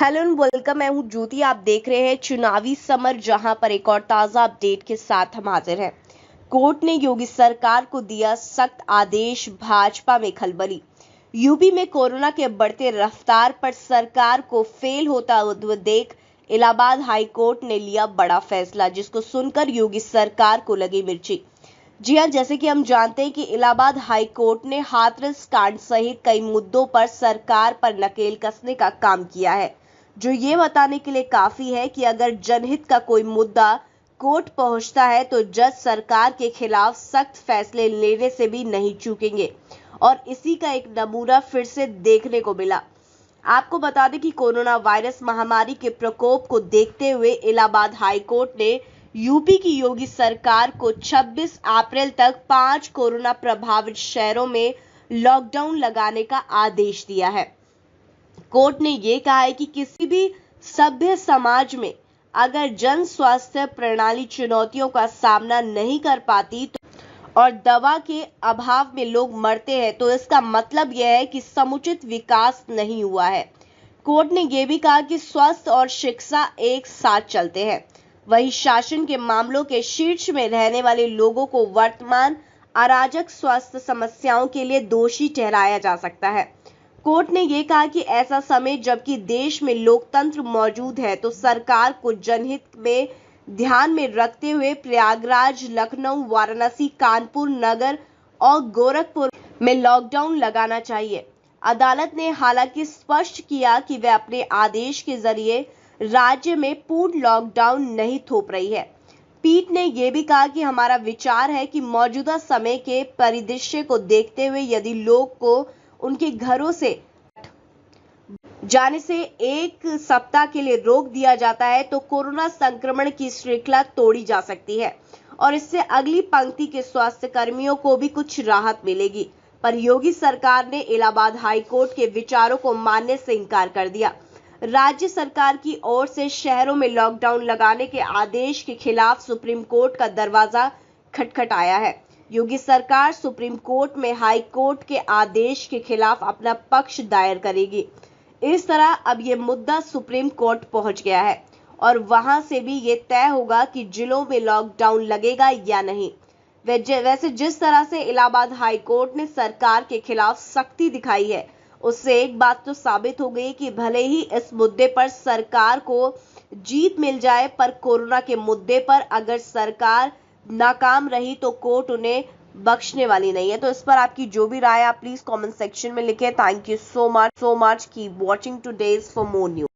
Hello and welcome. मैं हूं ज्योति। आप देख रहे हैं चुनावी समर, जहां पर एक और ताजा अपडेट के साथ हम हाजिर हैं। कोर्ट ने योगी सरकार को दिया सख्त आदेश, भाजपा में खलबली। यूपी में कोरोना के बढ़ते रफ्तार पर सरकार को फेल होता हुआ देख इलाहाबाद हाई कोर्ट ने लिया बड़ा फैसला, जिसको सुनकर योगी सरकार को लगी मिर्ची। जी हां, जैसे कि हम जानते हैं कि इलाहाबाद हाई कोर्ट ने हाथरस कांड सहित कई मुद्दों पर सरकार पर नकेल कसने का काम किया है, जो ये बताने के लिए काफी है कि अगर जनहित का कोई मुद्दा कोर्ट पहुंचता है तो जज सरकार के खिलाफ सख्त फैसले लेने से भी नहीं चूकेंगे। और इसी का एक नमूना फिर से देखने को मिला। आपको बता दें कि कोरोना वायरस महामारी के प्रकोप को देखते हुए इलाहाबाद हाई कोर्ट ने यूपी की योगी सरकार को 26 अप्रैल तक 5 कोरोना प्रभावित शहरों में लॉकडाउन लगाने का आदेश दिया है। कोर्ट ने यह कहा है कि किसी भी सभ्य समाज में अगर जन स्वास्थ्य प्रणाली चुनौतियों का सामना नहीं कर पाती और दवा के अभाव में लोग मरते हैं, तो इसका मतलब यह है कि समुचित विकास नहीं हुआ है। कोर्ट ने यह भी कहा कि स्वास्थ्य और शिक्षा एक साथ चलते हैं। वही शासन के मामलों के शीर्ष में रहने वाले लोगों को वर्तमान अराजक स्वास्थ्य समस्याओं के लिए दोषी ठहराया जा सकता है। कोर्ट ने यह कहा कि ऐसा समय जबकि देश में लोकतंत्र मौजूद है, तो सरकार को जनहित में ध्यान में रखते हुए प्रयागराज, लखनऊ, वाराणसी, कानपुर नगर और गोरखपुर में लॉकडाउन लगाना चाहिए। अदालत ने हालांकि स्पष्ट किया कि वह अपने आदेश के जरिए राज्य में पूर्ण लॉकडाउन नहीं थोप रही है। पीठ ने यह भी कहा कि हमारा विचार है कि मौजूदा समय के परिदृश्य को देखते हुए यदि लोग को उनके घरों से जाने से एक सप्ताह के लिए रोक दिया जाता है, तो कोरोना संक्रमण की श्रृंखला तोड़ी जा सकती है और इससे अगली पंक्ति के स्वास्थ्य कर्मियों को भी कुछ राहत मिलेगी। पर योगी सरकार ने इलाहाबाद हाई कोर्ट के विचारों को मानने से इनकार कर दिया। राज्य सरकार की ओर से शहरों में लॉकडाउन लगाने के आदेश के खिलाफ सुप्रीम कोर्ट का दरवाजा खटखटाया है। योगी सरकार सुप्रीम कोर्ट में हाई कोर्ट के आदेश के खिलाफ अपना पक्ष दायर करेगी। इस तरह अब ये मुद्दा सुप्रीम कोर्ट पहुंच गया है और वहां से भी ये तय होगा कि जिलों में लॉकडाउन लगेगा या नहीं। वैसे जिस तरह से इलाहाबाद हाई कोर्ट ने सरकार के खिलाफ सख्ती दिखाई है, उससे एक बात तो साबित हो गई कि भले ही इस मुद्दे पर सरकार को जीत मिल जाए, पर कोरोना के मुद्दे पर अगर सरकार नाकाम रही तो कोर्ट उन्हें बख्शने वाली नहीं है। तो इस पर आपकी जो भी राय है आप प्लीज कमेंट सेक्शन में लिखें। Thank you so much. Keep watching today's for more news.